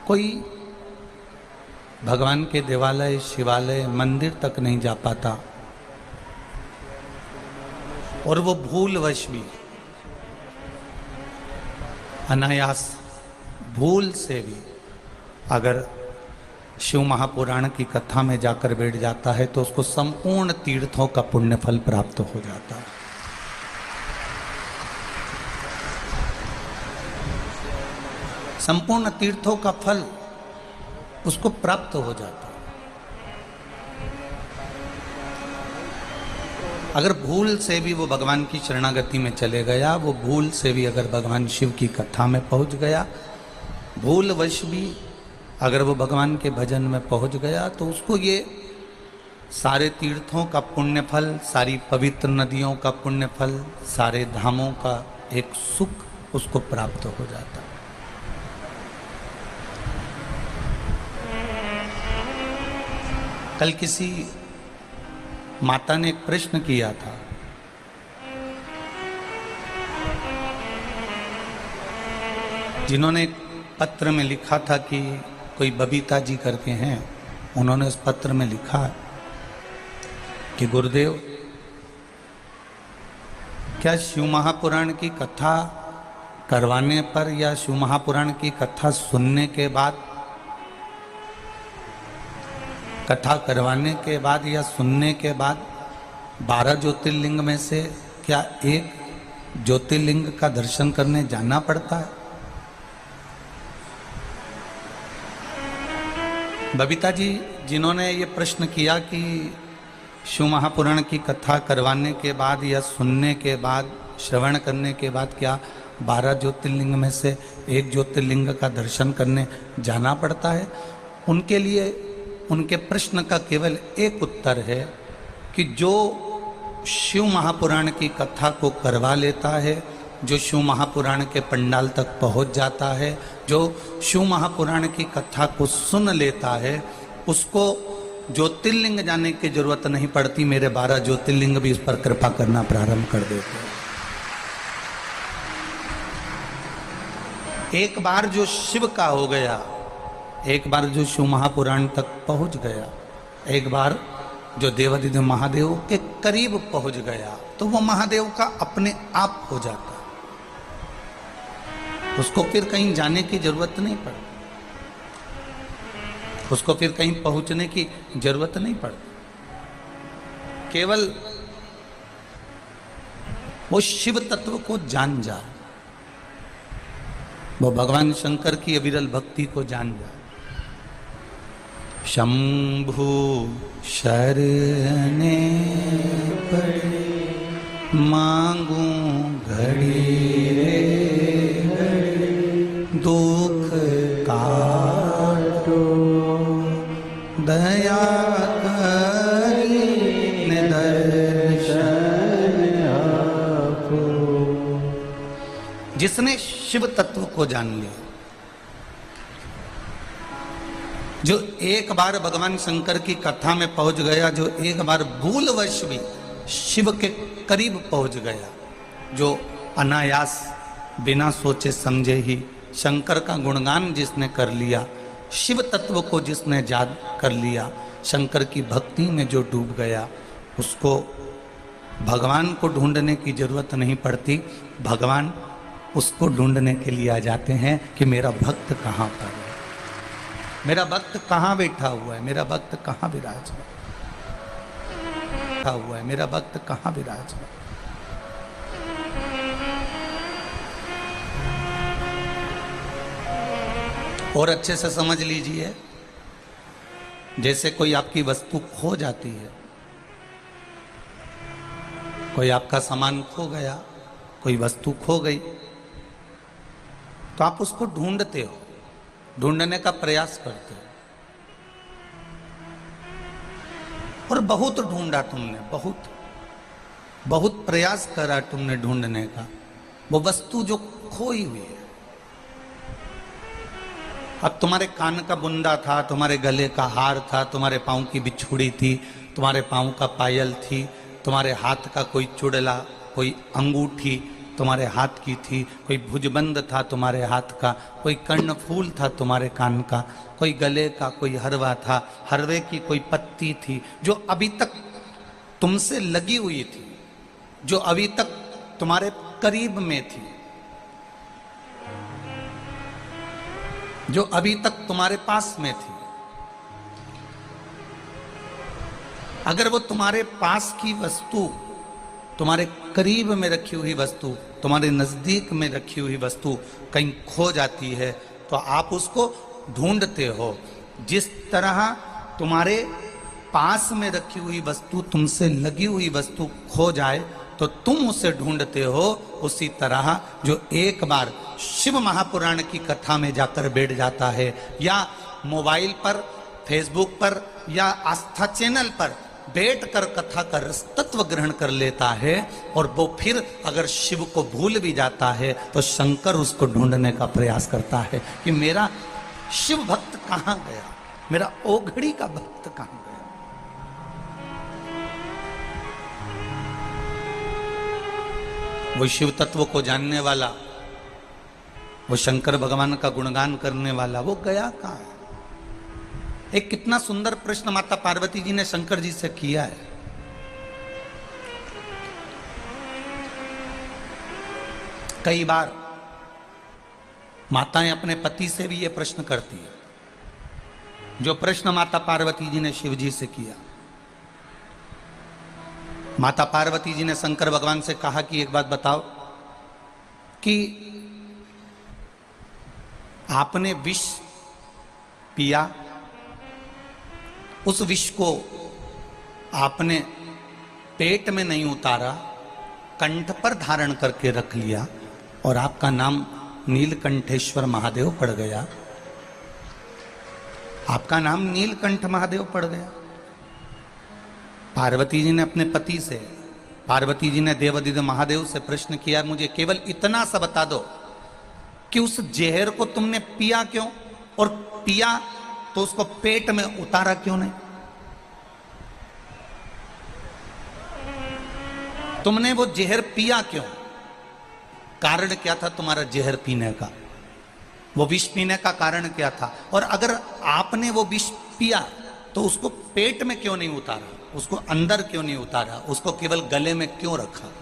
कोई भगवान के देवालय, शिवालय, मंदिर तक नहीं जा पाता, और वो भूलवश भी, अनायास भूल से भी अगर शिव महापुराण की कथा में जाकर बैठ जाता है तो उसको संपूर्ण तीर्थों का पुण्य फल प्राप्त हो जाता है। संपूर्ण तीर्थों का फल उसको प्राप्त हो जाता है। अगर भूल से भी वो भगवान की शरणागति में चले गया, वो भूल से भी अगर भगवान शिव की कथा में पहुंच गया, भूलवश भी अगर वो भगवान के भजन में पहुंच गया, तो उसको ये सारे तीर्थों का पुण्य फल, सारी पवित्र नदियों का पुण्य फल, सारे धामों का एक सुख उसको प्राप्त हो जाता है। कल किसी माता ने एक प्रश्न किया था, जिन्होंने पत्र में लिखा था कि कोई बबीता जी करके हैं, उन्होंने उस पत्र में लिखा कि गुरुदेव, क्या शिव महापुराण की कथा करवाने पर या शिव महापुराण की कथा सुनने के बाद, कथा करवाने के बाद या सुनने के बाद 12 ज्योतिर्लिंग में से क्या एक ज्योतिर्लिंग का दर्शन करने जाना पड़ता है? बबीता जी जिन्होंने ये प्रश्न किया कि शिव महापुराण की कथा करवाने के बाद या सुनने के बाद, श्रवण करने के बाद क्या 12 ज्योतिर्लिंग में से एक ज्योतिर्लिंग का दर्शन करने जाना पड़ता है, उनके लिए उनके प्रश्न का केवल एक उत्तर है कि जो शिव महापुराण की कथा को करवा लेता है, जो शिव महापुराण के पंडाल तक पहुंच जाता है, जो शिव महापुराण की कथा को सुन लेता है, उसको ज्योतिर्लिंग जाने की जरूरत नहीं पड़ती। मेरे 12 ज्योतिर्लिंग भी इस पर कृपा करना प्रारंभ कर देते हैं। एक बार जो शिव का हो गया, एक बार जो शिव महापुराण तक पहुंच गया, एक बार जो देवाधिदेव महादेव के करीब पहुंच गया, तो वो महादेव का अपने आप हो जाता है। उसको फिर कहीं जाने की जरूरत नहीं पड़ती, उसको फिर कहीं पहुंचने की जरूरत नहीं पड़ती। केवल वो शिव तत्व को जान जाए, वो भगवान शंकर की अविरल भक्ति को जान जाए। शंभु शरणे पड़े मांगू घड़ी रे घड़ी, दुख काटो दया करी दर्शन आपको। जिसने शिव तत्व को जान लिया, जो एक बार भगवान शंकर की कथा में पहुंच गया, जो एक बार भूलवश भी शिव के करीब पहुंच गया, जो अनायास बिना सोचे समझे ही शंकर का गुणगान जिसने कर लिया, शिव तत्व को जिसने याद कर लिया, शंकर की भक्ति में जो डूब गया, उसको भगवान को ढूंढने की जरूरत नहीं पड़ती। भगवान उसको ढूंढने के लिए आ जाते हैं कि मेरा भक्त कहाँ पर है, मेरा भक्त कहाँ बैठा हुआ है, मेरा भक्त कहाँ विराज हुआ है, मेरा भक्त कहाँ विराज है। और अच्छे से समझ लीजिए, जैसे कोई आपकी वस्तु खो जाती है, कोई आपका सामान खो गया, कोई वस्तु खो गई, तो आप उसको ढूंढते हो, ढूंढने का प्रयास करते हो, और बहुत ढूंढा तुमने, बहुत बहुत प्रयास करा तुमने ढूंढने का, वो वस्तु जो खोई हुई है। अब तुम्हारे कान का बुंदा था, तुम्हारे गले का हार था, तुम्हारे पाँव की बिछुड़ी थी, तुम्हारे पाँव का पायल थी, तुम्हारे हाथ का कोई चुड़ला, कोई अंगूठी, तुम्हारे हाथ की थी, कोई भुजबंद था तुम्हारे हाथ का, कोई कर्णफूल था तुम्हारे कान का, कोई गले का, कोई हरवा था, हरवे की कोई पत्ती थी जो अभी तक तुमसे लगी हुई थी, जो अभी तक तुम्हारे करीब में थी, जो अभी तक तुम्हारे पास में थी। अगर वो तुम्हारे पास की वस्तु, तुम्हारे करीब में रखी हुई वस्तु, तुम्हारे नजदीक में रखी हुई वस्तु कहीं खो जाती है तो आप उसको ढूंढते हो। जिस तरह तुम्हारे पास में रखी हुई वस्तु, तुमसे लगी हुई वस्तु खो जाए तो तुम उसे ढूंढते हो, उसी तरह जो एक बार शिव महापुराण की कथा में जाकर बैठ जाता है या मोबाइल पर, फेसबुक पर या आस्था चैनल पर बैठकर कथा का रस तत्व ग्रहण कर लेता है और वो फिर अगर शिव को भूल भी जाता है तो शंकर उसको ढूंढने का प्रयास करता है कि मेरा शिव भक्त कहां गया, मेरा ओघड़ी का भक्त कहां गया। वो शिव तत्व को जानने वाला, वो शंकर भगवान का गुणगान करने वाला, वो गया कहां है? एक कितना सुंदर प्रश्न माता पार्वती जी ने शंकर जी से किया है। कई बार माताएं अपने पति से भी ये प्रश्न करती है, जो प्रश्न माता पार्वती जी ने शिव जी से किया। माता पार्वती जी ने शंकर भगवान से कहा कि एक बात बताओ कि आपने विष पिया, उस विष को आपने पेट में नहीं उतारा, कंठ पर धारण करके रख लिया और आपका नाम नीलकंठेश्वर महादेव पड़ गया। आपका नाम नीलकंठ महादेव पड़ गया। पार्वती जी ने अपने पति से, पार्वती जी ने देवादिदेव महादेव से प्रश्न किया, मुझे केवल इतना सा बता दो कि उस जहर को तुमने पिया क्यों, और पिया तो उसको पेट में उतारा क्यों नहीं? तुमने वो जहर पिया क्यों? कारण क्या था तुम्हारा जहर पीने का? वो विष पीने का कारण क्या था? और अगर आपने वो विष पिया तो उसको पेट में क्यों नहीं उतारा, उसको अंदर क्यों नहीं उतारा, उसको केवल गले में क्यों रखा?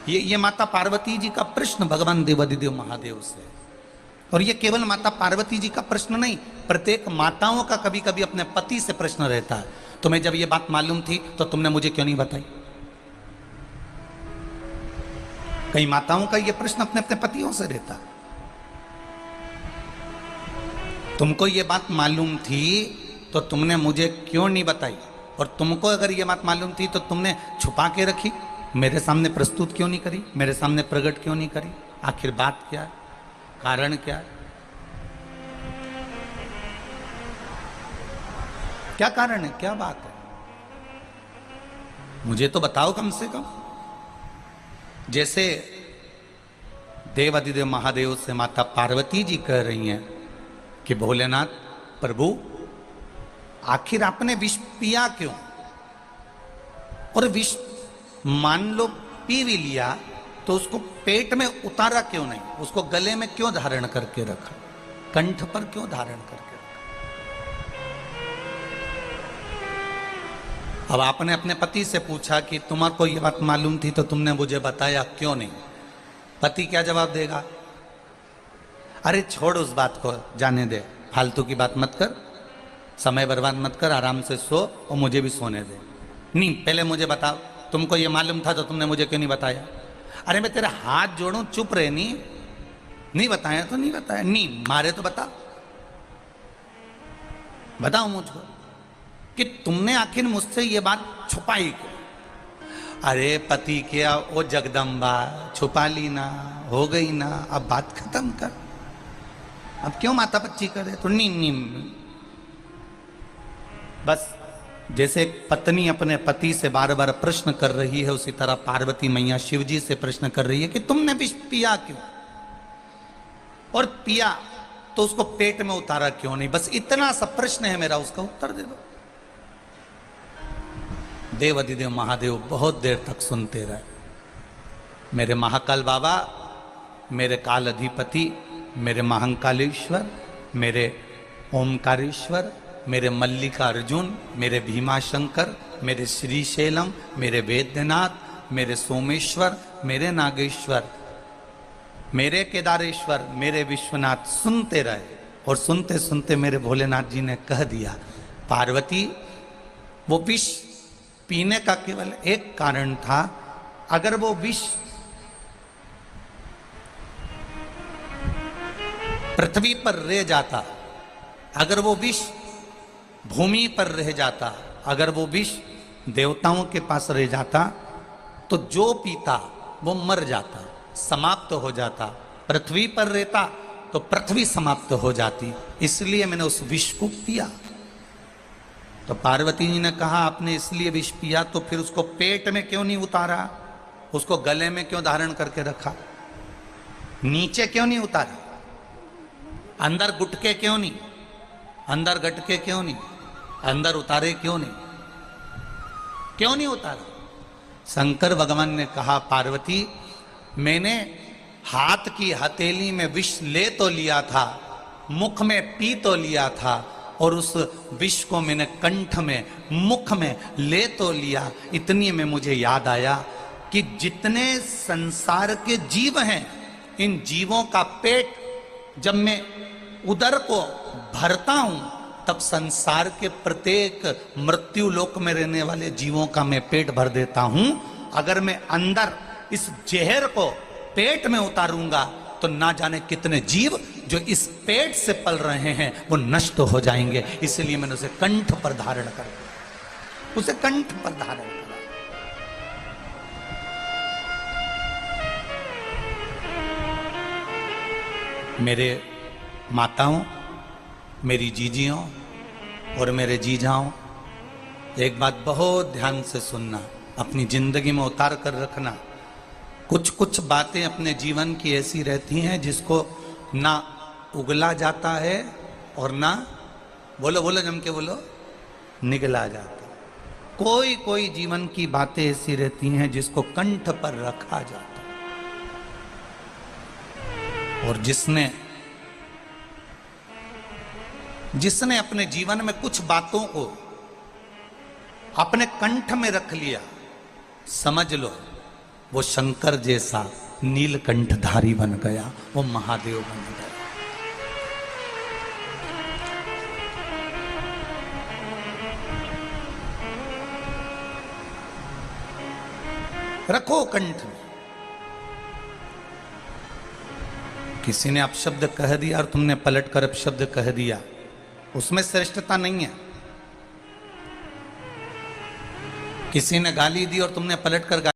ये माता पार्वती जी का प्रश्न भगवान देवादिदेव महादेव से। और ये केवल माता पार्वती जी का प्रश्न नहीं, प्रत्येक माताओं का कभी कभी अपने पति से प्रश्न रहता है, तुम्हें जब ये बात मालूम थी तो तुमने मुझे क्यों नहीं बताई? कई माताओं का ये प्रश्न अपने अपने पतियों से रहता है, तुमको ये बात मालूम थी तो तुमने मुझे क्यों नहीं बताई? और तुमको अगर ये बात मालूम थी तो तुमने छुपा के रखी, मेरे सामने प्रस्तुत क्यों नहीं करी, मेरे सामने प्रकट क्यों नहीं करी? आखिर बात क्या है, कारण क्या है? क्या कारण है, क्या बात है? मुझे तो बताओ कम से कम। जैसे देवादिदेव महादेव से माता पार्वती जी कह रही हैं कि भोलेनाथ प्रभु आखिर आपने विष पिया क्यों, और विष मान लो पी भी लिया तो उसको पेट में उतारा क्यों नहीं, उसको गले में क्यों धारण करके रखा, कंठ पर क्यों धारण करके रखा? अब आपने अपने पति से पूछा कि तुम्हारे ये बात मालूम थी तो तुमने मुझे बताया क्यों नहीं? पति क्या जवाब देगा? अरे छोड़ उस बात को, जाने दे, फालतू की बात मत कर, समय बर्बाद मत कर, आराम से सो और मुझे भी सोने दे। नहीं, पहले मुझे बताओ, तुमको ये मालूम था तो तुमने मुझे क्यों नहीं बताया? अरे मैं तेरे हाथ जोड़ूं, चुप रहे, नहीं बताया तो नहीं बताया, नहीं मारे तो बता, बताओ मुझको कि तुमने आखिर मुझसे ये बात छुपाई क्यों? अरे पति क्या, ओ जगदम्बा, छुपा ली ना, हो गई ना, अब बात खत्म कर, अब क्यों माता बच्ची करे? तो नहीं, बस जैसे एक पत्नी अपने पति से बार बार प्रश्न कर रही है, उसी तरह पार्वती मैया शिव जी से प्रश्न कर रही है कि तुमने विष पिया क्यों, और पिया तो उसको पेट में उतारा क्यों नहीं? बस इतना सा प्रश्न है मेरा, उसका उत्तर दे दो। देवादिदेव महादेव बहुत देर तक सुनते रहे। मेरे महाकाल बाबा, मेरे काल अधिपति, मेरे महाकालेश्वर, मेरे ओमकारेश्वर, मेरे मल्लिकार्जुन, मेरे भीमाशंकर, मेरे श्रीशैलम, मेरे वैद्यनाथ, मेरे सोमेश्वर, मेरे नागेश्वर, मेरे केदारेश्वर, मेरे विश्वनाथ, सुनते रहे। और सुनते सुनते मेरे भोलेनाथ जी ने कह दिया, पार्वती, वो विष पीने का केवल एक कारण था। अगर वो विष पृथ्वी पर रह जाता, अगर वो विष भूमि पर रह जाता, अगर वो विष देवताओं के पास रह जाता, तो जो पीता वो मर जाता, समाप्त हो जाता। पृथ्वी पर रहता तो पृथ्वी समाप्त हो जाती, इसलिए मैंने उस विष को पिया। तो पार्वती जी ने कहा, आपने इसलिए विष पिया तो फिर उसको पेट में क्यों नहीं उतारा, उसको गले में क्यों धारण करके रखा, नीचे क्यों नहीं उतारा, अंदर गुटके क्यों नहीं, अंदर गटके क्यों नहीं, अंदर उतारे क्यों नहीं उतारा। शंकर भगवान ने कहा, पार्वती, मैंने हाथ की हथेली में विष ले तो लिया था, मुख में पी तो लिया था, और उस विष को मैंने कंठ में, मुख में ले तो लिया। इतनी में मुझे याद आया कि जितने संसार के जीव हैं, इन जीवों का पेट जब मैं उदर को भरता हूं, तब संसार के प्रत्येक मृत्यु लोक में रहने वाले जीवों का मैं पेट भर देता हूं। अगर मैं अंदर इस जहर को पेट में उतारूंगा तो ना जाने कितने जीव जो इस पेट से पल रहे हैं वो नष्ट हो जाएंगे। इसलिए मैंने उसे कंठ पर धारण कर दिया, उसे कंठ पर धारण करा। मेरे माताओं, मेरी जीजियों और मेरे जीजाओं, एक बात बहुत ध्यान से सुनना, अपनी जिंदगी में उतार कर रखना। कुछ कुछ बातें अपने जीवन की ऐसी रहती हैं जिसको ना उगला जाता है और ना, बोलो बोलो जम के बोलो, निगला जाता। कोई कोई जीवन की बातें ऐसी रहती हैं जिसको कंठ पर रखा जाता, और जिसने अपने जीवन में कुछ बातों को अपने कंठ में रख लिया, समझ लो वो शंकर जैसा नीलकंठधारी बन गया, वो महादेव बन गया। रखो कंठ में। किसी ने अपशब्द कह दिया और तुमने पलटकर अपशब्द कह दिया, उसमें श्रेष्ठता नहीं है। किसी ने गाली दी और तुमने पलटकर